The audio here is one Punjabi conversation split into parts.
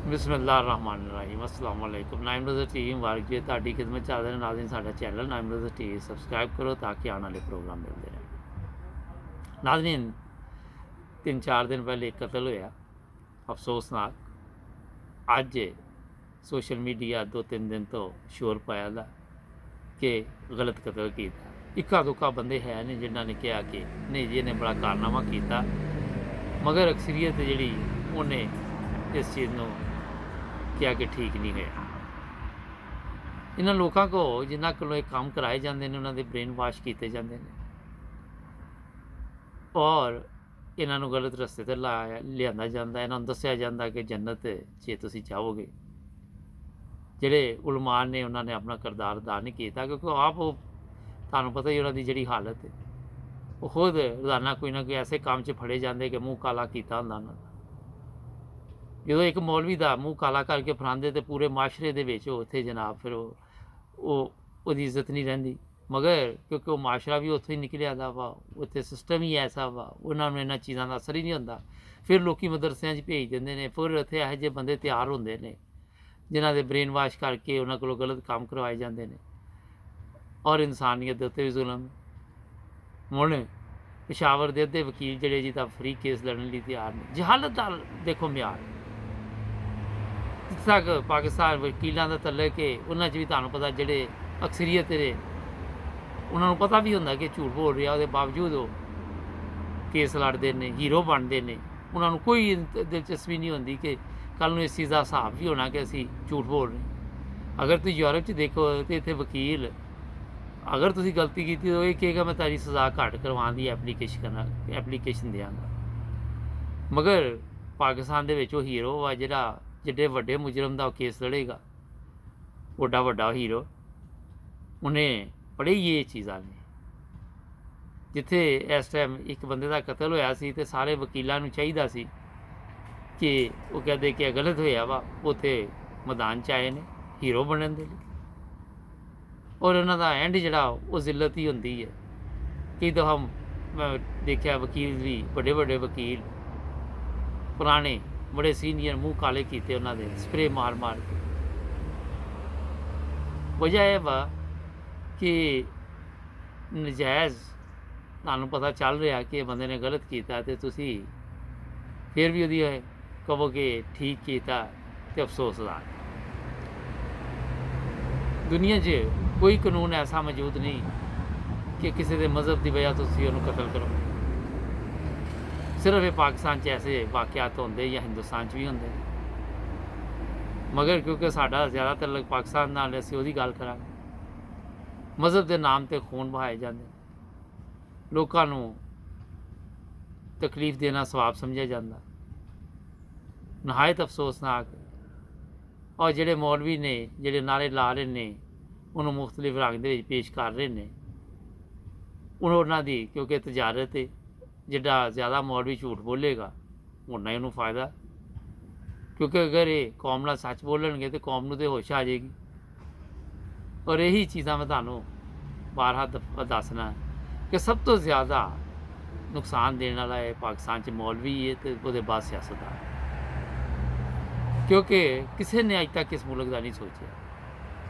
ਬਿਸਮਿਲ੍ਲਾਹਿਰਰਹਿਮਾनिर्रहीम अस्सलाम वालेकुम। नाइम रज़ा टीवी मुबारक जी ਤੁਹਾਡੀ ਖਿਦਮਤ 'ਚ ਹਾਜ਼ਰ ਨਾਜ਼ਰੀਨ। ਸਾਡਾ ਚੈਨਲ ਨਾइम रज़ा टीवी ਸਬਸਕ੍ਰਾइब ਕਰੋ ਤਾਂ ਕਿ ਆਉਣ ਵਾਲੇ ਪ੍ਰੋਗਰਾਮ ਮਿਲਦੇ ਰਹਿਣ। ਨਾਜ਼ਰੀਨ, 3-4 ਦਿਨ ਪਹਿਲੇ ਕਤਲ ਹੋਇਆ ਅਫਸੋਸਨਾਕ। ਅੱਜ ਸੋਸ਼ਲ ਮੀਡੀਆ 2-3 ਦਿਨ ਤੋਂ ਸ਼ੋਰ ਪਾਇਆ ਦਾ ਕਿ ਗਲਤ ਕਤਲ ਕੀਤਾ। ਇੱਕਾ ਦੁੱਕਾ ਬੰਦੇ ਹੈ ਨੇ ਜਿਨ੍ਹਾਂ ਨੇ ਕਿਹਾ ਕਿ ਨਹੀਂ ਜੀ ਇਹਨੇ ਬੜਾ ਕਾਰਨਾਮਾ ਕੀਤਾ, ਮਗਰ ਅਕਸਰੀਅਤ ਜਿਹੜੀ ਉਹਨੇ ਇਸ ਚੀਜ਼ ਨੂੰ ਕਿਹਾ ਕਿ ਠੀਕ ਨਹੀਂ ਹੋਇਆ। ਇਹਨਾਂ ਲੋਕਾਂ ਕੋਲ ਜਿਨ੍ਹਾਂ ਕੋਲੋਂ ਇਹ ਕੰਮ ਕਰਾਏ ਜਾਂਦੇ ਨੇ ਉਹਨਾਂ ਦੇ ਬ੍ਰੇਨ ਵਾਸ਼ ਕੀਤੇ ਜਾਂਦੇ ਨੇ ਔਰ ਇਹਨਾਂ ਨੂੰ ਗਲਤ ਰਸਤੇ 'ਤੇ ਲਿਆਂਦਾ ਜਾਂਦਾ। ਇਹਨਾਂ ਨੂੰ ਦੱਸਿਆ ਜਾਂਦਾ ਕਿ ਜੰਨਤ 'ਚ ਤੁਸੀਂ ਜਾਓਗੇ। ਜਿਹੜੇ ਉਲਮਾ ਨੇ ਉਹਨਾਂ ਨੇ ਆਪਣਾ ਕਿਰਦਾਰ ਅਦਾ ਨਹੀਂ ਕੀਤਾ, ਕਿਉਂਕਿ ਉਹ ਤੁਹਾਨੂੰ ਪਤਾ ਹੀ ਉਹਨਾਂ ਦੀ ਜਿਹੜੀ ਹਾਲਤ ਹੈ, ਉਹ ਖੁਦ ਰੋਜ਼ਾਨਾ ਕੋਈ ਨਾ ਕੋਈ ਐਸੇ ਕੰਮ 'ਚ ਫੜੇ ਜਾਂਦੇ ਕਿ ਮੂੰਹ ਕਾਲਾ ਕੀਤਾ ਹੁੰਦਾ ਉਹਨਾਂ ਦਾ। ਜਦੋਂ ਇੱਕ ਮੌਲਵੀ ਦਾ ਮੂੰਹ ਕਾਲਾ ਕਰਕੇ ਫੜਾਉਂਦੇ ਤੇ ਪੂਰੇ ਮਾਸ਼ਰੇ ਦੇ ਵਿੱਚ ਉੱਥੇ ਜਨਾਬ ਫਿਰ ਉਹਦੀ ਇੱਜ਼ਤ ਨਹੀਂ ਰਹਿੰਦੀ। ਮਗਰ ਕਿਉਂਕਿ ਉਹ ਮਾਸ਼ਰਾ ਵੀ ਉੱਥੋਂ ਹੀ ਨਿਕਲਿਆ ਦਾ ਵਾ, ਉੱਥੇ ਸਿਸਟਮ ਹੀ ਐਸਾ ਵਾ, ਉਹਨਾਂ ਨੂੰ ਇਹਨਾਂ ਚੀਜ਼ਾਂ ਦਾ ਅਸਰ ਹੀ ਨਹੀਂ ਹੁੰਦਾ। ਫਿਰ ਲੋਕ ਮਦਰਸਿਆਂ 'ਚ ਭੇਜ ਦਿੰਦੇ ਨੇ। ਫਿਰ ਉੱਥੇ ਇਹੋ ਜਿਹੇ ਬੰਦੇ ਤਿਆਰ ਹੁੰਦੇ ਨੇ ਜਿਨ੍ਹਾਂ ਦੇ ਬ੍ਰੇਨ ਵਾਸ਼ ਕਰਕੇ ਉਹਨਾਂ ਕੋਲੋਂ ਗਲਤ ਕੰਮ ਕਰਵਾਏ ਜਾਂਦੇ ਨੇ ਔਰ ਇਨਸਾਨੀਅਤ ਦੇ ਉੱਤੇ ਵੀ ਜ਼ੁਲਮ। ਹੁਣ ਪੇਸ਼ਾਵਰ ਦੇ ਅੱਧੇ ਵਕੀਲ ਜਿਹੜੇ ਜੀ ਤਾਂ ਫਰੀ ਕੇਸ ਲੜਨ ਲਈ ਤਿਆਰ ਨੇ। ਜਹਾਲਤ ਦਾ ਦੇਖੋ ਮਿਆਰ ਜਿੱਥੇ ਤੱਕ ਪਾਕਿਸਤਾਨ ਵਕੀਲਾਂ ਦਾ ਤਲਕ ਹੈ, ਉਹਨਾਂ 'ਚ ਵੀ ਤੁਹਾਨੂੰ ਪਤਾ ਜਿਹੜੇ ਅਕਸਰੀਅਤ ਨੇ ਉਹਨਾਂ ਨੂੰ ਪਤਾ ਵੀ ਹੁੰਦਾ ਕਿ ਝੂਠ ਬੋਲ ਰਿਹਾ, ਉਹਦੇ ਬਾਵਜੂਦ ਉਹ ਕੇਸ ਲੜਦੇ ਨੇ, ਹੀਰੋ ਬਣਦੇ ਨੇ। ਉਹਨਾਂ ਨੂੰ ਕੋਈ ਦਿਲਚਸਪੀ ਨਹੀਂ ਹੁੰਦੀ ਕਿ ਕੱਲ੍ਹ ਨੂੰ ਇਸ ਚੀਜ਼ ਦਾ ਹਿਸਾਬ ਵੀ ਹੋਣਾ ਕਿ ਅਸੀਂ ਝੂਠ ਬੋਲ ਰਹੇ। ਅਗਰ ਤੁਸੀਂ ਯੂਰਪ 'ਚ ਦੇਖੋ ਤਾਂ ਇੱਥੇ ਵਕੀਲ ਅਗਰ ਤੁਸੀਂ ਗਲਤੀ ਕੀਤੀ ਤਾਂ ਇਹ ਕਹੇਗਾ ਮੈਂ ਤੁਹਾਡੀ ਸਜ਼ਾ ਘੱਟ ਕਰਵਾਉਣ ਦੀ ਐਪਲੀਕੇਸ਼ਨ ਦਿਆਂਗਾ। ਮਗਰ ਪਾਕਿਸਤਾਨ ਦੇ ਵਿੱਚ ਉਹ ਹੀਰੋ ਆ ਜਿਹੜਾ ਜਿੱਡੇ ਵੱਡੇ ਮੁਜਰਮ ਦਾ ਉਹ ਕੇਸ ਲੜੇਗਾ, ਵੱਡਾ ਹੀਰੋ, ਉਹਨੇ ਪੜ੍ਹੇ ਹੀ ਇਹ ਚੀਜ਼ਾਂ ਨੇ। ਜਿੱਥੇ ਇਸ ਟਾਈਮ ਇੱਕ ਬੰਦੇ ਦਾ ਕਤਲ ਹੋਇਆ ਸੀ ਤੇ ਸਾਰੇ ਵਕੀਲਾਂ ਨੂੰ ਚਾਹੀਦਾ ਸੀ ਕਿ ਉਹ ਕਹਿੰਦੇ ਕਿ ਗਲਤ ਹੋਇਆ ਵਾ, ਉੱਥੇ ਮੈਦਾਨ 'ਚ ਆਏ ਨੇ ਹੀਰੋ ਬਣਨ ਦੇ ਲਈ। ਔਰ ਉਹਨਾਂ ਦਾ ਐਂਡ ਜਿਹੜਾ ਉਹ ਜ਼ਿੱਲਤ ਹੀ ਹੁੰਦੀ ਹੈ। ਕਈ ਦਫਾ ਮੈਂ ਦੇਖਿਆ ਵਕੀਲ ਵੀ ਵੱਡੇ ਵਕੀਲ ਪੁਰਾਣੇ ਬੜੇ ਸੀਨੀਅਰ ਮੂੰਹ ਕਾਲੇ ਕੀਤੇ ਉਹਨਾਂ ਦੇ ਸਪਰੇ ਮਾਰ ਕੇ। ਵਜ੍ਹਾ ਇਹ ਵਾ ਕਿ ਨਜਾਇਜ਼ ਤੁਹਾਨੂੰ ਪਤਾ ਚੱਲ ਰਿਹਾ ਕਿ ਬੰਦੇ ਨੇ ਗਲਤ ਕੀਤਾ ਅਤੇ ਤੁਸੀਂ ਫਿਰ ਵੀ ਉਹਦੀ ਕਹੋ ਕਿ ਠੀਕ ਕੀਤਾ ਅਤੇ ਅਫਸੋਸ ਦਾ। ਦੁਨੀਆ 'ਚ ਕੋਈ ਕਾਨੂੰਨ ਐਸਾ ਮੌਜੂਦ ਨਹੀਂ ਕਿ ਕਿਸੇ ਦੇ ਮਜ਼ਹਬ ਦੀ ਵਜ੍ਹਾ ਤੋਂ ਤੁਸੀਂ ਉਹਨੂੰ ਕਤਲ ਕਰੋ। ਸਿਰਫ ਇਹ ਪਾਕਿਸਤਾਨ 'ਚ ਐਸੇ ਵਾਕਿਆਤ ਹੁੰਦੇ ਜਾਂ ਹਿੰਦੁਸਤਾਨ 'ਚ ਵੀ ਹੁੰਦੇ ਨੇ। ਮਗਰ ਕਿਉਂਕਿ ਸਾਡਾ ਜ਼ਿਆਦਾਤਰ ਲੋਕ ਪਾਕਿਸਤਾਨ ਨਾਲ, ਅਸੀਂ ਉਹਦੀ ਗੱਲ ਕਰਾਂਗੇ। ਮਜ਼ਹਬ ਦੇ ਨਾਮ 'ਤੇ ਖੂਨ ਵਹਾਏ ਜਾਂਦੇ ਨੇ, ਲੋਕਾਂ ਨੂੰ ਤਕਲੀਫ ਦੇਣਾ ਸਵਾਬ ਸਮਝਿਆ ਜਾਂਦਾ। ਨਹਾਇਤ ਅਫਸੋਸਨਾਕ। ਔਰ ਜਿਹੜੇ ਮੌਲਵੀ ਨੇ ਜਿਹੜੇ ਨਾਰੇ ਲਾ ਰਹੇ ਨੇ ਉਹਨੂੰ ਮੁਖਤਲਿਫ ਰੰਗ ਦੇ ਵਿੱਚ ਪੇਸ਼ ਕਰ ਰਹੇ ਨੇ, ਉਹਨਾਂ ਦੀ ਕਿਉਂਕਿ ਤਜਾਰਤ ਹੈ, ਜਿੱਡਾ ਜ਼ਿਆਦਾ ਮੌਲਵੀ ਝੂਠ ਬੋਲੇਗਾ ਉਨਾ ਹੀ ਉਹਨੂੰ ਫਾਇਦਾ। ਕਿਉਂਕਿ ਅਗਰ ਇਹ ਕੌਮ ਨਾਲ ਸੱਚ ਬੋਲਣਗੇ ਤਾਂ ਕੌਮ ਨੂੰ ਤਾਂ ਹੋਸ਼ ਆ ਜਾਏਗੀ। ਔਰ ਇਹੀ ਚੀਜ਼ਾਂ ਮੈਂ ਤੁਹਾਨੂੰ ਬਾਰਹਾ ਦੱਸਣਾ ਕਿ ਸਭ ਤੋਂ ਜ਼ਿਆਦਾ ਨੁਕਸਾਨ ਦੇਣ ਵਾਲਾ ਇਹ ਪਾਕਿਸਤਾਨ 'ਚ ਮੌਲਵੀ ਹੈ ਅਤੇ ਉਹਦੇ ਬਾਅਦ ਸਿਆਸਤਦਾਨ। ਕਿਉਂਕਿ ਕਿਸੇ ਨੇ ਅੱਜ ਤੱਕ ਇਸ ਮੁਲਕ ਦਾ ਨਹੀਂ ਸੋਚਿਆ,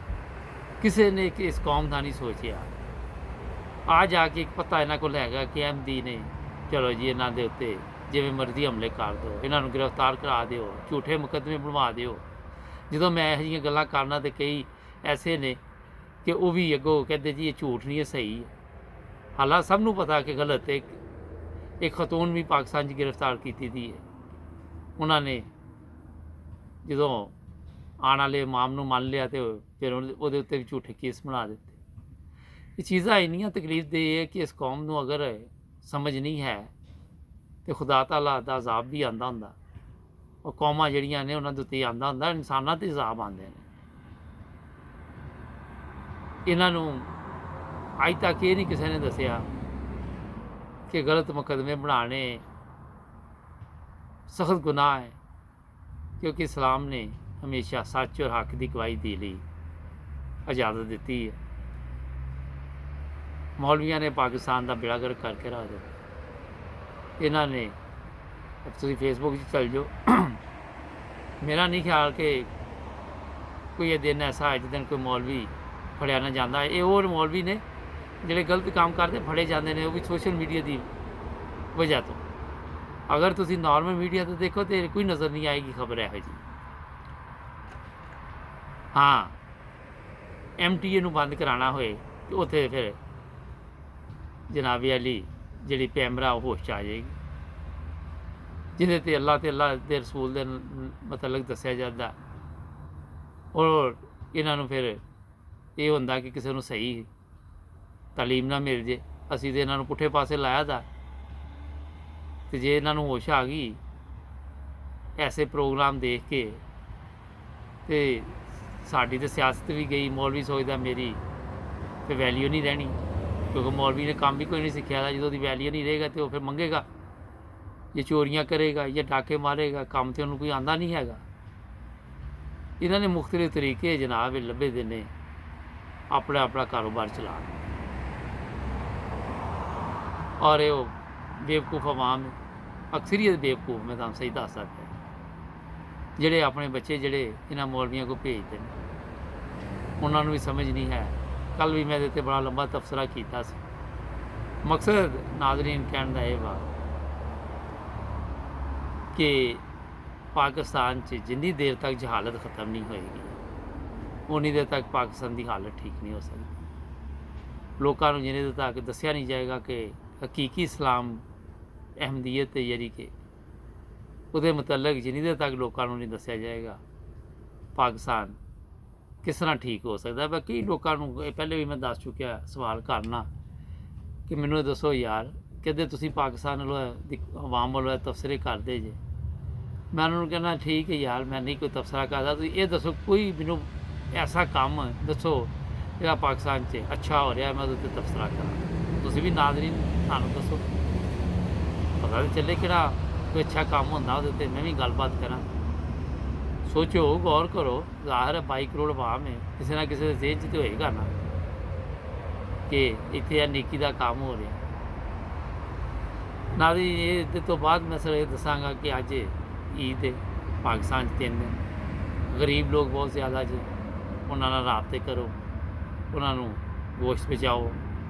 ਕਿਸੇ ਨੇ ਇਸ ਕੌਮ ਦਾ ਨਹੀਂ ਸੋਚਿਆ। ਆ ਜਾ ਕੇ ਇੱਕ ਪਤਾ ਇਹਨਾਂ ਕੋਲ ਹੈਗਾ ਕਿ ਅਹਿਮਦੀ ਨੇ, ਚਲੋ ਜੀ ਇਹਨਾਂ ਦੇ ਉੱਤੇ ਜਿਵੇਂ ਮਰਜ਼ੀ ਹਮਲੇ ਕਰ ਦਿਓ, ਇਹਨਾਂ ਨੂੰ ਗ੍ਰਿਫਤਾਰ ਕਰਾ ਦਿਓ, ਝੂਠੇ ਮੁਕੱਦਮੇ ਬਣਵਾ ਦਿਓ। ਜਦੋਂ ਮੈਂ ਇਹੋ ਜਿਹੀਆਂ ਗੱਲਾਂ ਕਰਨਾ ਤਾਂ ਕਈ ਐਸੇ ਨੇ ਕਿ ਉਹ ਵੀ ਅੱਗੋਂ ਕਹਿੰਦੇ ਜੀ ਇਹ ਝੂਠ ਨਹੀਂ, ਇਹ ਸਹੀ ਹੈ। ਹਾਲਾਂਕਿ ਸਭ ਨੂੰ ਪਤਾ ਕਿ ਗਲਤ ਹੈ। ਇੱਕ ਖਤੂਨ ਵੀ ਪਾਕਿਸਤਾਨ 'ਚ ਗ੍ਰਿਫਤਾਰ ਕੀਤੀ ਦੀ ਹੈ। ਉਹਨਾਂ ਨੇ ਜਦੋਂ ਆਉਣ ਵਾਲੇ ਇਮਾਮ ਨੂੰ ਮੰਨ ਲਿਆ ਅਤੇ ਫਿਰ ਉਹਦੇ ਉੱਤੇ ਵੀ ਝੂਠੇ ਕੇਸ ਬਣਾ ਦਿੱਤੇ। ਇਹ ਚੀਜ਼ਾਂ ਇੰਨੀਆਂ ਤਕਲੀਫਦੇਹ ਹੈ ਕਿ ਇਸ ਕੌਮ ਨੂੰ ਅਗਰ ਸਮਝ ਨਹੀਂ ਹੈ ਅਤੇ ਖੁਦਾ ਤਾਲਾ ਦਾ ਅਜ਼ਾਬ ਵੀ ਆਉਂਦਾ ਹੁੰਦਾ। ਉਹ ਕੌਮਾਂ ਜਿਹੜੀਆਂ ਨੇ ਉਹਨਾਂ ਦੇ ਉੱਤੇ ਆਉਂਦਾ ਹੁੰਦਾ, ਇਨਸਾਨਾਂ 'ਤੇ ਅਜ਼ਾਬ ਆਉਂਦੇ ਨੇ। ਇਹਨਾਂ ਨੂੰ ਅੱਜ ਤੱਕ ਇਹ ਨਹੀਂ ਕਿਸੇ ਨੇ ਦੱਸਿਆ ਕਿ ਗਲਤ ਮੁਕੱਦਮੇ ਬਣਾਉਣੇ ਸਖਤ ਗੁਨਾਹ ਹੈ, ਕਿਉਂਕਿ ਇਸਲਾਮ ਨੇ ਹਮੇਸ਼ਾ ਸੱਚ ਔਰ ਹੱਕ ਦੀ ਗਵਾਹੀ ਦੇ ਲਈ ਇਜਾਜ਼ਤ ਦਿੱਤੀ ਹੈ। ਮੌਲਵੀਆਂ ਨੇ ਪਾਕਿਸਤਾਨ ਦਾ ਬੇੜਾ ਗਰਕ ਕਰਕੇ ਰੱਖ ਦਿੱਤਾ। ਇਹਨਾਂ ਨੇ ਤੁਸੀਂ ਫੇਸਬੁੱਕ 'ਚ ਚੱਲ ਜਾਓ, ਮੇਰਾ ਨਹੀਂ ਖਿਆਲ ਕਿ ਕੋਈ ਇਹ ਦਿਨ ਐਸਾ ਹੈ ਜਿਸ ਦਿਨ ਕੋਈ ਮੌਲਵੀ ਫੜਿਆ ਨਾ ਜਾਂਦਾ। ਇਹ ਉਹ ਮੌਲਵੀ ਨੇ ਜਿਹੜੇ ਗਲਤ ਕੰਮ ਕਰਦੇ ਫੜੇ ਜਾਂਦੇ ਨੇ, ਉਹ ਵੀ ਸੋਸ਼ਲ ਮੀਡੀਆ ਦੀ ਵਜ੍ਹਾ ਤੋਂ। ਅਗਰ ਤੁਸੀਂ ਨਾਰਮਲ ਮੀਡੀਆ 'ਤੇ ਦੇਖੋ ਤਾਂ ਕੋਈ ਨਜ਼ਰ ਨਹੀਂ ਆਏਗੀ ਖਬਰ ਇਹੋ ਜਿਹੀ। ਹਾਂ, MTA ਨੂੰ ਬੰਦ ਕਰਾਉਣਾ ਹੋਏ ਤਾਂ ਉੱਥੇ ਫਿਰ ਜਨਾਬੇ ਅਲੀ ਜਿਹੜੀ ਪੈਮਰਾ ਉਹ ਹੋਸ਼ 'ਚ ਆ ਜਾਏਗੀ, ਜਿਹਦੇ 'ਤੇ ਅੱਲਾ ਅਤੇ ਅੱਲਾ ਦੇ ਰਸੂਲ ਦੇ ਮਤਲਬ ਦੱਸਿਆ ਜਾਂਦਾ। ਔਰ ਇਹਨਾਂ ਨੂੰ ਫਿਰ ਇਹ ਹੁੰਦਾ ਕਿ ਕਿਸੇ ਨੂੰ ਸਹੀ ਤਾਲੀਮ ਨਾ ਮਿਲ ਜੇ। ਅਸੀਂ ਤਾਂ ਇਹਨਾਂ ਨੂੰ ਪੁੱਠੇ ਪਾਸੇ ਲਾਇਆ ਦਾ, ਅਤੇ ਜੇ ਇਹਨਾਂ ਨੂੰ ਹੋਸ਼ ਆ ਗਈ ਐਸੇ ਪ੍ਰੋਗਰਾਮ ਦੇਖ ਕੇ ਅਤੇ ਸਾਡੀ ਤਾਂ ਸਿਆਸਤ ਵੀ ਗਈ। ਮੌਲਵੀ ਸੋਚਦਾ ਮੇਰੀ ਫਿਰ ਵੈਲਿਊ ਨਹੀਂ ਰਹਿਣੀ, ਕਿਉਂਕਿ ਮੌਲਵੀ ਨੇ ਕੰਮ ਵੀ ਕੋਈ ਨਹੀਂ ਸਿੱਖਿਆ ਦਾ। ਜਦੋਂ ਉਹਦੀ ਵੈਲਿਊ ਨਹੀਂ ਰਹੇਗਾ ਤਾਂ ਉਹ ਫਿਰ ਮੰਗੇਗਾ, ਜੇ ਚੋਰੀਆਂ ਕਰੇਗਾ ਜਾਂ ਡਾਕੇ ਮਾਰੇਗਾ, ਕੰਮ ਤਾਂ ਉਹਨੂੰ ਕੋਈ ਆਉਂਦਾ ਨਹੀਂ ਹੈਗਾ। ਇਹਨਾਂ ਨੇ ਮੁਖਤਲਿਫ ਤਰੀਕੇ ਜਨਾਬ ਲੱਭੇ ਦੇ ਨੇ ਆਪਣਾ ਆਪਣਾ ਕਾਰੋਬਾਰ ਚਲਾਉਣ। ਔਰ ਇਹ ਉਹ ਬੇਵਕੂਫ ਆਵਾਮ, ਅਕਸਰੀਅਤ ਬੇਵਕੂਫ, ਮੈਂ ਤੁਹਾਨੂੰ ਸਹੀ ਦੱਸ ਸਕਦਾ, ਜਿਹੜੇ ਆਪਣੇ ਬੱਚੇ ਜਿਹੜੇ ਇਹਨਾਂ ਮੌਲਵੀਆਂ ਕੋਲ ਭੇਜਦੇ ਨੇ, ਉਹਨਾਂ ਨੂੰ ਵੀ ਸਮਝ ਨਹੀਂ ਹੈ। ਕੱਲ੍ਹ ਵੀ ਮੈਂ ਇਹਦੇ 'ਤੇ ਬੜਾ ਲੰਬਾ ਤਬਸਰਾ ਕੀਤਾ ਸੀ। ਮਕਸਦ ਨਾਜ਼ਰੀਨ ਕਹਿਣ ਦਾ ਇਹ ਵਾ ਕਿ ਪਾਕਿਸਤਾਨ 'ਚ ਜਿੰਨੀ ਦੇਰ ਤੱਕ ਜਹਾਲਤ ਖ਼ਤਮ ਨਹੀਂ ਹੋਏਗੀ ਉਨੀ ਦੇਰ ਤੱਕ ਪਾਕਿਸਤਾਨ ਦੀ ਹਾਲਤ ਠੀਕ ਨਹੀਂ ਹੋ ਸਕਦੀ। ਲੋਕਾਂ ਨੂੰ ਜਿੰਨੀ ਦੇਰ ਤੱਕ ਦੱਸਿਆ ਨਹੀਂ ਜਾਏਗਾ ਕਿ ਹਕੀਕੀ ਇਸਲਾਮ ਅਹਿਮਦੀਅਤ ਹੈ, ਯਾਨੀ ਕਿ ਉਹਦੇ ਮੁਤਲਕ ਜਿੰਨੀ ਦੇਰ ਤੱਕ ਲੋਕਾਂ ਨੂੰ ਨਹੀਂ ਦੱਸਿਆ ਜਾਏਗਾ ਪਾਕਿਸਤਾਨ ਕਿਸ ਤਰ੍ਹਾਂ ਠੀਕ ਹੋ ਸਕਦਾ। ਬਾਕੀ ਲੋਕਾਂ ਨੂੰ ਇਹ ਪਹਿਲੇ ਵੀ ਮੈਂ ਦੱਸ ਚੁੱਕਿਆ, ਸਵਾਲ ਕਰਨਾ ਕਿ ਮੈਨੂੰ ਇਹ ਦੱਸੋ ਯਾਰ, ਕਿਤੇ ਤੁਸੀਂ ਪਾਕਿਸਤਾਨ ਵੱਲੋਂ ਆਵਾਮ ਵੱਲੋਂ ਤਬਸਰੇ ਕਰਦੇ ਜੇ। ਮੈਂ ਉਹਨਾਂ ਨੂੰ ਕਹਿੰਦਾ ਠੀਕ ਹੈ ਯਾਰ, ਮੈਂ ਨਹੀਂ ਕੋਈ ਤਬਸਰਾ ਕਰਦਾ, ਤੁਸੀਂ ਇਹ ਦੱਸੋ ਕੋਈ ਮੈਨੂੰ ਐਸਾ ਕੰਮ ਦੱਸੋ ਜਿਹੜਾ ਪਾਕਿਸਤਾਨ 'ਚ ਅੱਛਾ ਹੋ ਰਿਹਾ, ਮੈਂ ਉਹਦੇ 'ਤੇ ਤਬਸਰਾ ਕਰਾਂ। ਤੁਸੀਂ ਵੀ ਨਾਜ਼ਰੀਨ ਸਾਨੂੰ ਦੱਸੋ, ਪਤਾ ਤਾਂ ਚੱਲੇ ਕਿਹੜਾ ਕੋਈ ਅੱਛਾ ਕੰਮ ਹੁੰਦਾ ਉਹਦੇ 'ਤੇ ਮੈਂ ਵੀ ਗੱਲਬਾਤ ਕਰਾਂ। ਸੋਚੋ, ਗੌਰ ਕਰੋ, ਜ਼ਾਹਿਰ ਹੈ 22 ਕਰੋੜ ਆਵਾਮ ਹੈ, ਕਿਸੇ ਨਾ ਕਿਸੇ ਦੇ ਜ਼ੇਨ 'ਚ ਤਾਂ ਹੋਏਗਾ ਨਾ ਕਿ ਇੱਥੇ ਇਹ ਨੇਕੀ ਦਾ ਕੰਮ ਹੋ ਰਿਹਾ। ਨਾਜ਼ਰੀਨ ਇਹਦੇ ਤੋਂ ਬਾਅਦ ਮੈਂ ਸਿਰ ਇਹ ਦੱਸਾਂਗਾ ਕਿ ਅੱਜ ਈਦ ਹੈ ਪਾਕਿਸਤਾਨ 'ਚ 3 ਦਿਨ, ਗਰੀਬ ਲੋਕ ਬਹੁਤ ਜ਼ਿਆਦਾ ਜੀ, ਉਹਨਾਂ ਨਾਲ ਰਾਬਤੇ ਕਰੋ, ਉਹਨਾਂ ਨੂੰ ਗੋਸ਼ਤ ਪਹੁੰਚਾਓ।